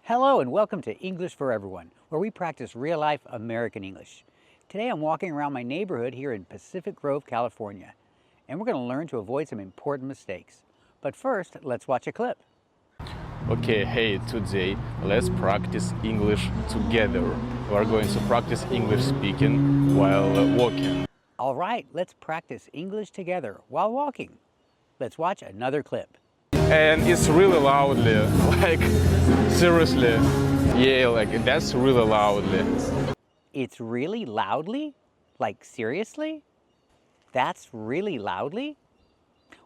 Hello and welcome to English for Everyone, where we practice real-life American English. Today I'm walking around my neighborhood here in Pacific Grove, California, and we're going to learn to avoid some important mistakes. But first, let's watch a clip. Okay, hey, today let's practice English together. We are going to practice English speaking while walking. All right, let's practice English together while walking. Let's watch another clip. And it's really loudly, like seriously. Yeah, like that's really loudly. It's really loudly? Like seriously? That's really loudly?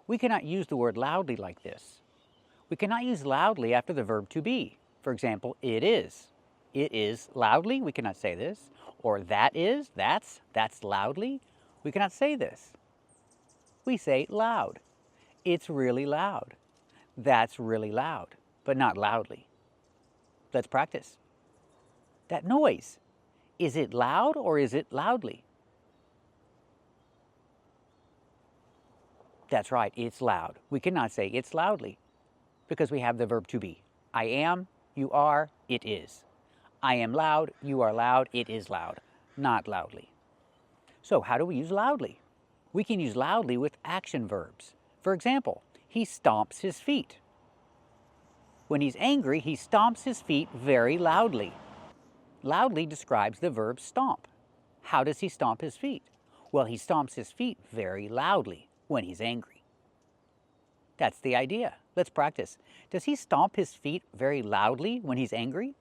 We cannot use the word loudly like this. We cannot use loudly after the verb to be. For example, it is. It is loudly, we cannot say this. Or that is, that's loudly. We cannot say this. We say loud. It's really loud. That's really loud, but not loudly. Let's practice. That noise, is it loud or is it loudly? That's right, it's loud. We cannot say it's loudly because we have the verb to be. I am, you are, it is. I am loud, you are loud, it is loud, not loudly. So how do we use loudly? We can use loudly with action verbs. For example, he stomps his feet. When he's angry, he stomps his feet very loudly. Loudly describes the verb stomp. How does he stomp his feet? Well, he stomps his feet very loudly when he's angry. That's the idea. Let's practice. Does he stomp his feet very loudly when he's angry?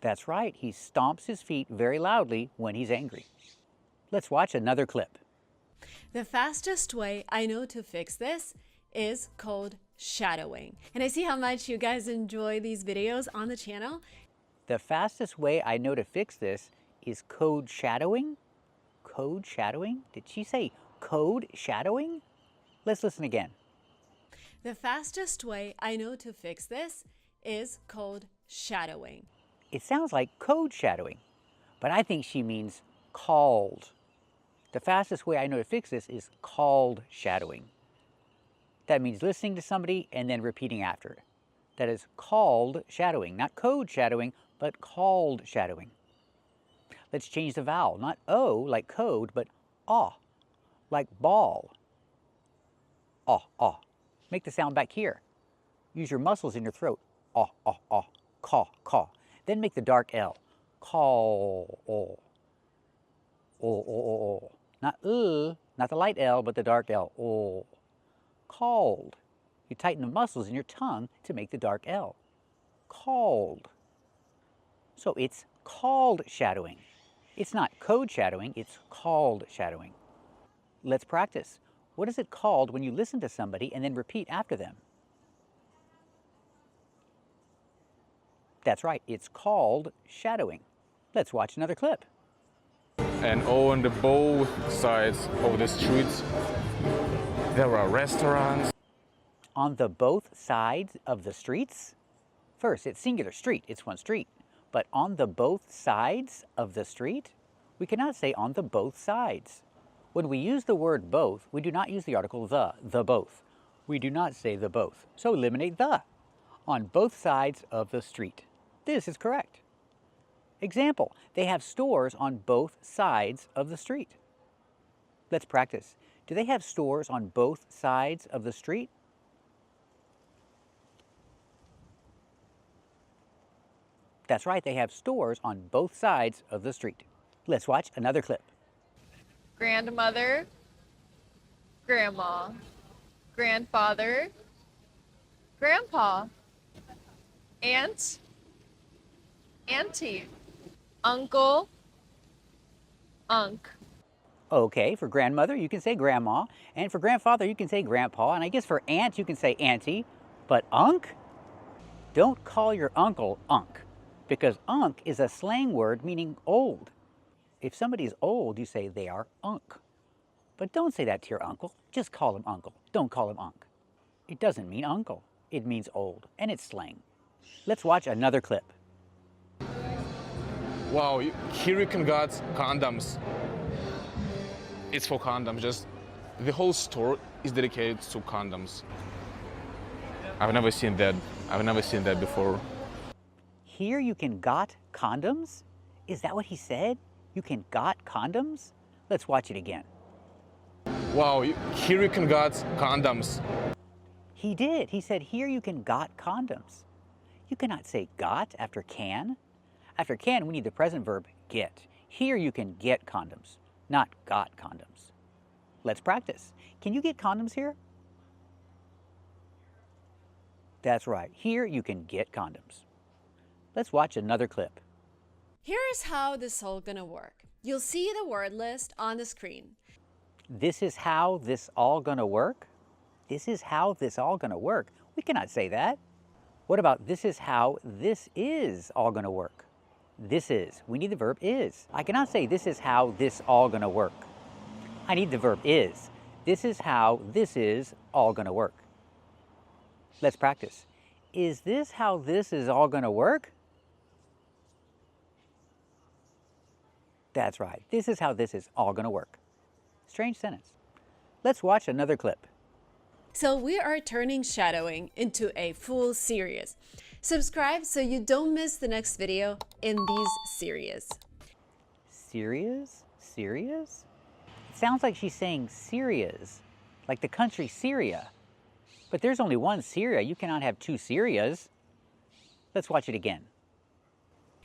That's right, he stomps his feet very loudly when he's angry. Let's watch another clip. The fastest way I know to fix this is called shadowing. And I see how much you guys enjoy these videos on the channel. The fastest way I know to fix this is code shadowing. Code shadowing? Did she say code shadowing? Let's listen again. The fastest way I know to fix this is called shadowing. It sounds like code shadowing, but I think she means called. The fastest way I know to fix this is called shadowing. That means listening to somebody and then repeating after it. That is called shadowing, not code shadowing, but called shadowing. Let's change the vowel, not O like code, but ah, like ball. Ah, ah. Make the sound back here. Use your muscles in your throat. Ah, ah, ah, caw, caw. Then make the dark L. Call, oh. Oh, oh, oh, oh. Not the light L, but the dark L. Oh. Called. You tighten the muscles in your tongue to make the dark L. Called. So it's called shadowing. It's not code shadowing, it's called shadowing. Let's practice. What is it called when you listen to somebody and then repeat after them? That's right, it's called shadowing. Let's watch another clip. And on the both sides of the streets, there are restaurants. On the both sides of the streets? First, it's singular, street, it's one street. But on the both sides of the street? We cannot say on the both sides. When we use the word both, we do not use the article the both. We do not say the both. So eliminate the. On both sides of the street. This is correct. Example, they have stores on both sides of the street. Let's practice. Do they have stores on both sides of the street? That's right, they have stores on both sides of the street. Let's watch another clip. Grandmother, grandma, grandfather, grandpa, aunt, auntie, uncle, unc. Okay, for grandmother, you can say grandma, and for grandfather, you can say grandpa, and I guess for aunt, you can say auntie, but unc? Don't call your uncle unc, because unc is a slang word meaning old. If somebody is old, you say they are unc. But don't say that to your uncle, just call him uncle. Don't call him unc. It doesn't mean uncle, it means old, and it's slang. Let's watch another clip. Wow, here you can get condoms. It's for condoms, just the whole store is dedicated to condoms. I've never seen that. I've never seen that before. Here you can got condoms? Is that what he said? You can got condoms? Let's watch it again. Wow, here you can get condoms. He did. He said, here you can got condoms. You cannot say got after can. After can, we need the present verb get. Here you can get condoms, not got condoms. Let's practice. Can you get condoms here? That's right. Here you can get condoms. Let's watch another clip. Here's how this is all gonna work. You'll see the word list on the screen. This is how this all gonna work? This is how this all gonna work. We cannot say that. What about this is how this is all gonna work? This is. We need the verb is. I cannot say this is how this all gonna work. I need the verb is. This is how this is all gonna work. Let's practice. Is this how this is all gonna work? That's right. This is how this is all gonna work. Strange sentence. Let's watch another clip. So we are turning shadowing into a full series. Subscribe so you don't miss the next video in these series. Syria's? Syria's? It sounds like she's saying Syria's, like the country Syria. But there's only one Syria. You cannot have two Syrias. Let's watch it again.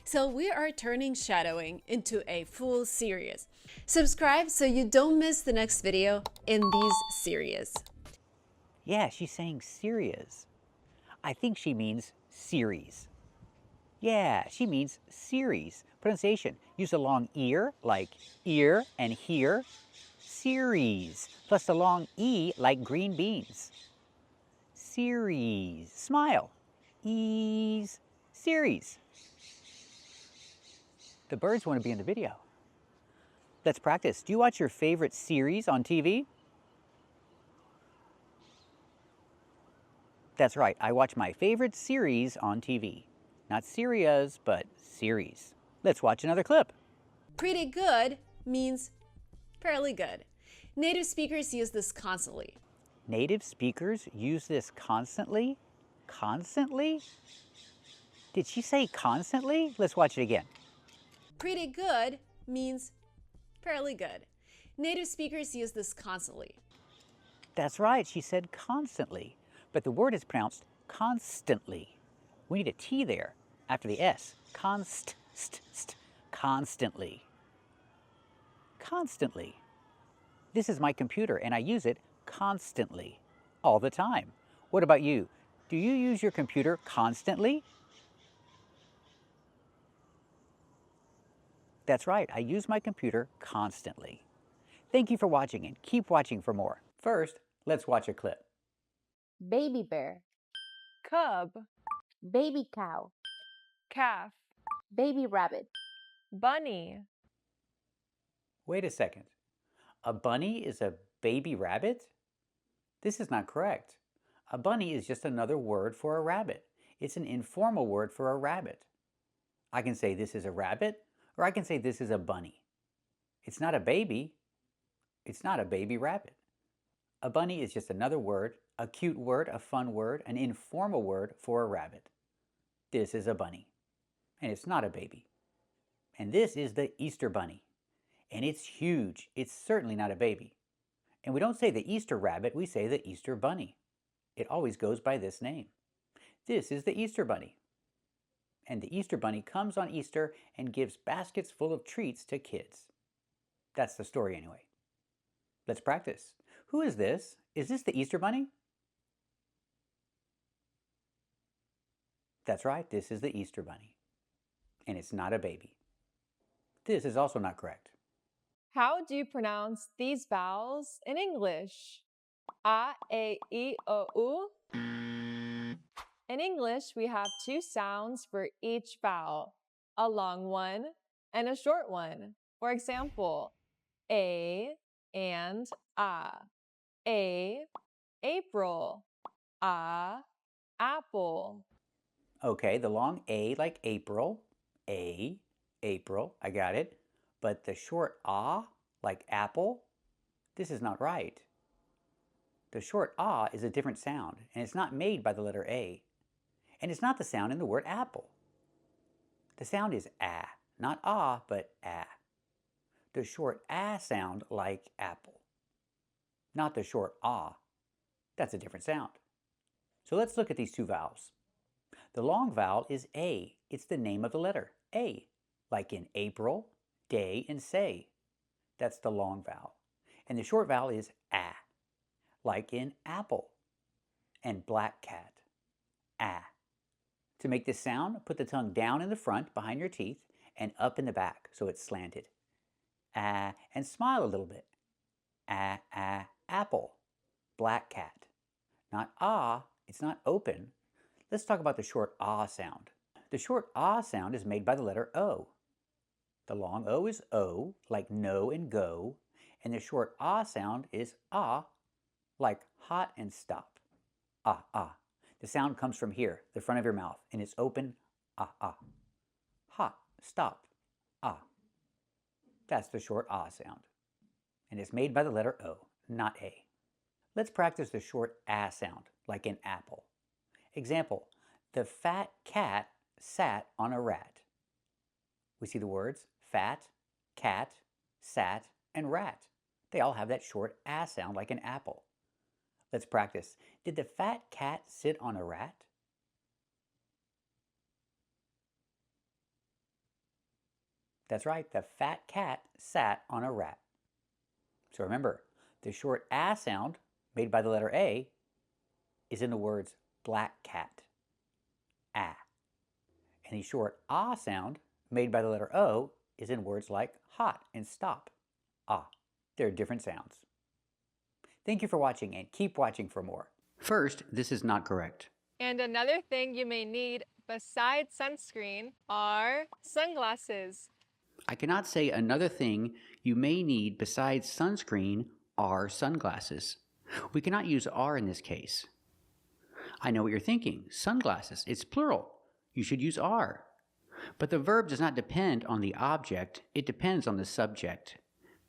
So we are turning shadowing into a full series. Subscribe so you don't miss the next video in these series. Yeah, she's saying Syria's. I think she means series. Yeah, she means series. Pronunciation. Use a long ear like ear and here. Series. Plus the long E like green beans. Series. Smile. Ease. Series. The birds want to be in the video. Let's practice. Do you watch your favorite series on TV? That's right. I watch my favorite series on TV. Not Syria's, but series. Let's watch another clip. Pretty good means fairly good. Native speakers use this constantly. Native speakers use this constantly? Constantly? Did she say constantly? Let's watch it again. Pretty good means fairly good. Native speakers use this constantly. That's right. She said constantly. But the word is pronounced constantly. We need a T there after the S. Constantly. Constantly. This is my computer and I use it constantly, all the time. What about you? Do you use your computer constantly? That's right, I use my computer constantly. Thank you for watching and keep watching for more. First, let's watch a clip. Baby bear, Cub. baby cow, Calf. baby rabbit, Bunny. Wait a second. A bunny is a baby rabbit? This is not correct. A bunny is just another word for a rabbit. It's an informal word for a rabbit. I can say this is a rabbit, or I can say this is a bunny. It's not a baby. It's not a baby rabbit. A bunny is just another word, a cute word, a fun word, an informal word for a rabbit. This is a bunny, and it's not a baby. And this is the Easter bunny, and it's huge. It's certainly not a baby. And we don't say the Easter rabbit, we say the Easter bunny. It always goes by this name. This is the Easter bunny. And the Easter bunny comes on Easter and gives baskets full of treats to kids. That's the story anyway. Let's practice. Who is this? Is this the Easter bunny? That's right, this is the Easter bunny. And it's not a baby. This is also not correct. How do you pronounce these vowels in English? A, E, I, O, U. In English, we have two sounds for each vowel, a long one and a short one. For example, A and A. A, April. A, apple. Okay, the long A like April. A, April, I got it. But the short ah like apple, this is not right. The short ah is a different sound, and it's not made by the letter A. And it's not the sound in the word apple. The sound is ah, not ah, but ah. The short ah sound like apple. Not the short ah. That's a different sound. So let's look at these two vowels. The long vowel is A. It's the name of the letter, A, like in April, day, and say. That's the long vowel. And the short vowel is A, like in apple and black cat, A. To make this sound, put the tongue down in the front behind your teeth and up in the back so it's slanted. A, and smile a little bit. A, apple, black cat. Not ah, it's not open. Let's talk about the short ah sound. The short ah sound is made by the letter O. The long O is O, like no and go, and the short ah sound is ah, like hot and stop. Ah, ah. The sound comes from here, the front of your mouth, and it's open, ah, ah. Hot, stop, ah. That's the short ah sound. And it's made by the letter O, not A. Let's practice the short ah sound, like in apple. Example, the fat cat sat on a rat. We see the words fat, cat, sat, and rat. They all have that short ah sound like an apple. Let's practice. Did the fat cat sit on a rat? That's right, the fat cat sat on a rat. So remember, the short ah sound made by the letter A is in the words black cat, ah. And the short ah sound made by the letter O is in words like hot and stop, ah. They're different sounds. Thank you for watching and keep watching for more. First, this is not correct. And another thing you may need besides sunscreen are sunglasses. I cannot say another thing you may need besides sunscreen are sunglasses. We cannot use are in this case. I know what you're thinking. Sunglasses, it's plural. You should use are. But the verb does not depend on the object, it depends on the subject.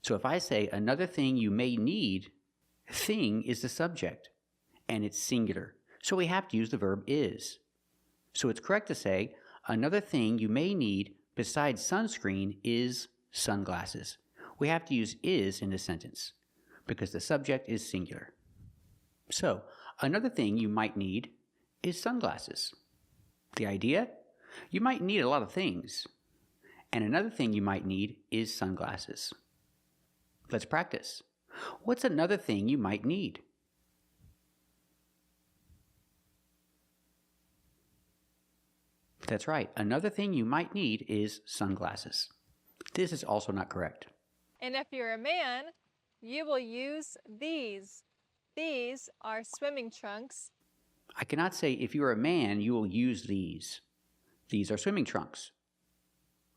So if I say another thing you may need, thing is the subject, and it's singular. So we have to use the verb is. So it's correct to say another thing you may need besides sunscreen is sunglasses. We have to use is in the sentence because the subject is singular. So another thing you might need is sunglasses. The idea? You might need a lot of things. And another thing you might need is sunglasses. Let's practice. What's another thing you might need? That's right. Another thing you might need is sunglasses. This is also not correct. And if you're a man, you will use these. These are swimming trunks. I cannot say if you're a man, you will use these. These are swimming trunks.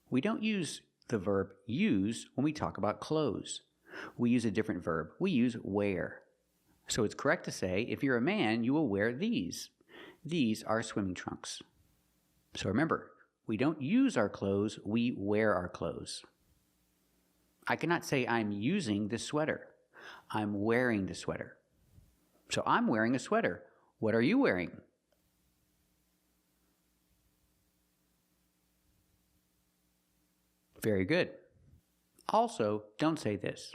We don't use the verb use when we talk about clothes. We use a different verb. We use wear. So it's correct to say if you're a man, you will wear these. These are swimming trunks. So remember, we don't use our clothes, we wear our clothes. I cannot say I'm using the sweater. I'm wearing the sweater. So I'm wearing a sweater. What are you wearing? Very good. Also, don't say this.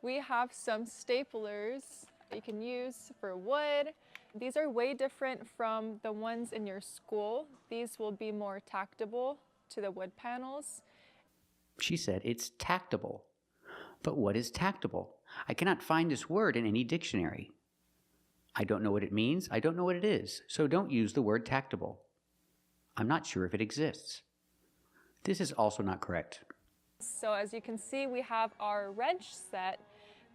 We have some staplers that you can use for wood. These are way different from the ones in your school. These will be more tactable to the wood panels. She said it's tactable. But what is tactable? I cannot find this word in any dictionary. I don't know what it means. I don't know what it is. So don't use the word tactable. I'm not sure if it exists. This is also not correct. So as you can see, we have our wrench set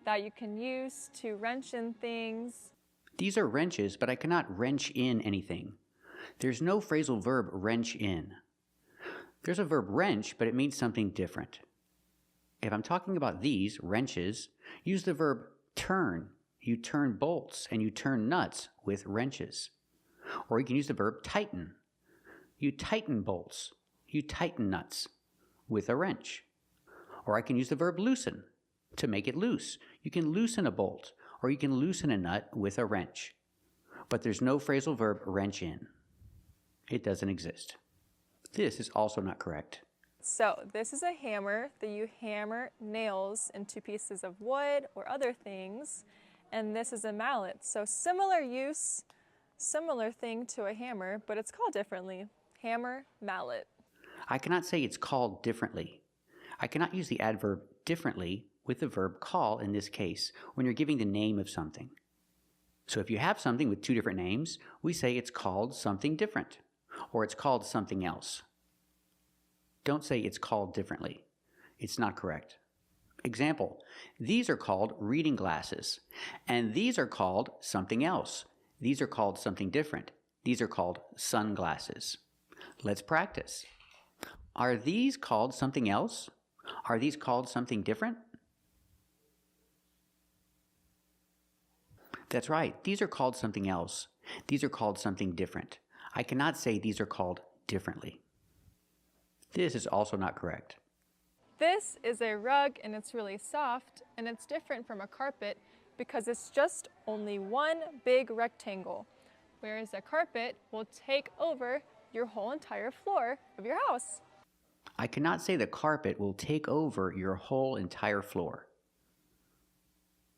that you can use to wrench in things. These are wrenches, but I cannot wrench in anything. There's no phrasal verb wrench in. There's a verb wrench, but it means something different. If I'm talking about these wrenches, use the verb turn. You turn bolts and you turn nuts with wrenches. Or you can use the verb tighten. You tighten bolts. You tighten nuts with a wrench. Or I can use the verb loosen to make it loose. You can loosen a bolt or you can loosen a nut with a wrench. But there's no phrasal verb wrench in. It doesn't exist. This is also not correct. So this is a hammer that you hammer nails into pieces of wood or other things. And this is a mallet. So similar use, similar thing to a hammer, but it's called differently. Hammer, mallet. I cannot say it's called differently. I cannot use the adverb differently with the verb call in this case when you're giving the name of something. So if you have something with two different names, we say it's called something different, or it's called something else. Don't say it's called differently. It's not correct. Example, these are called reading glasses, and these are called something else. These are called something different. These are called sunglasses. Let's practice. Are these called something else? Are these called something different? That's right. These are called something else. These are called something different. I cannot say these are called differently. This is also not correct. This is a rug and it's really soft and it's different from a carpet because it's just only one big rectangle, whereas a carpet will take over your whole entire floor of your house. I cannot say the carpet will take over your whole entire floor.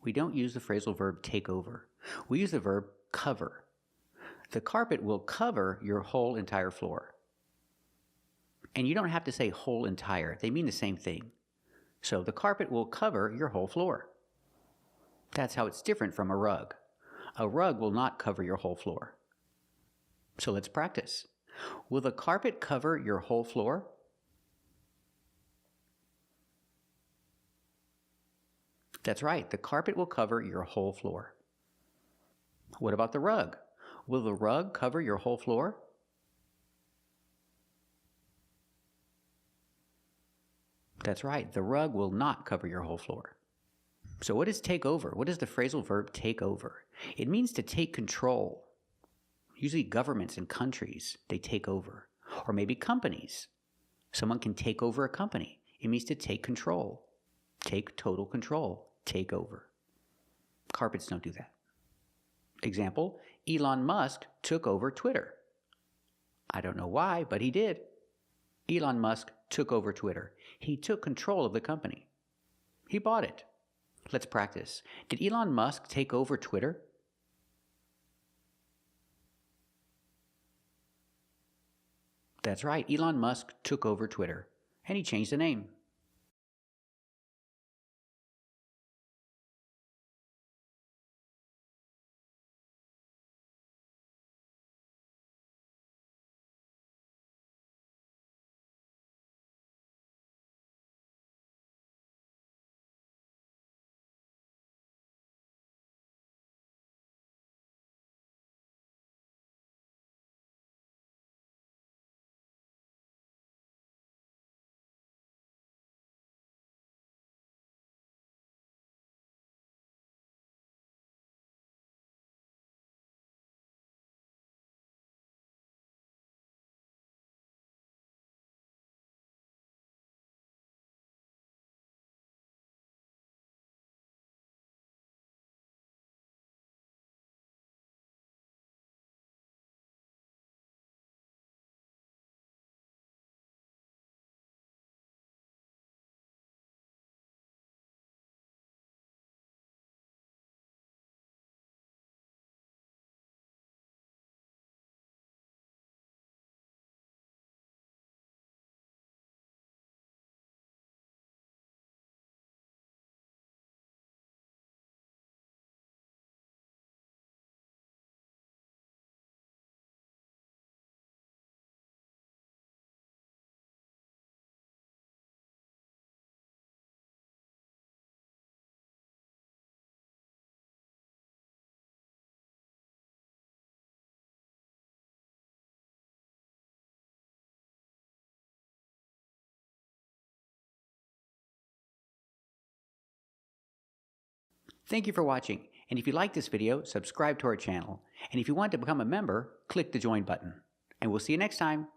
We don't use the phrasal verb take over. We use the verb cover. The carpet will cover your whole entire floor. And you don't have to say whole entire. They mean the same thing. So the carpet will cover your whole floor. That's how it's different from a rug. A rug will not cover your whole floor. So let's practice. Will the carpet cover your whole floor? That's right, the carpet will cover your whole floor. What about the rug? Will the rug cover your whole floor? That's right, the rug will not cover your whole floor. So what is take over? What is the phrasal verb take over? It means to take control. Usually governments and countries, they take over. Or maybe companies. Someone can take over a company. It means to take control. Take total control. Take over. Carpets don't do that. Example, Elon Musk took over Twitter. I don't know why, but he did. Elon Musk took over Twitter. He took control of the company. He bought it. Let's practice. Did Elon Musk take over Twitter? That's right, Elon Musk took over Twitter, and he changed the name. Thank you for watching, and if you like this video, subscribe to our channel. And if you want to become a member, click the join button. And we'll see you next time.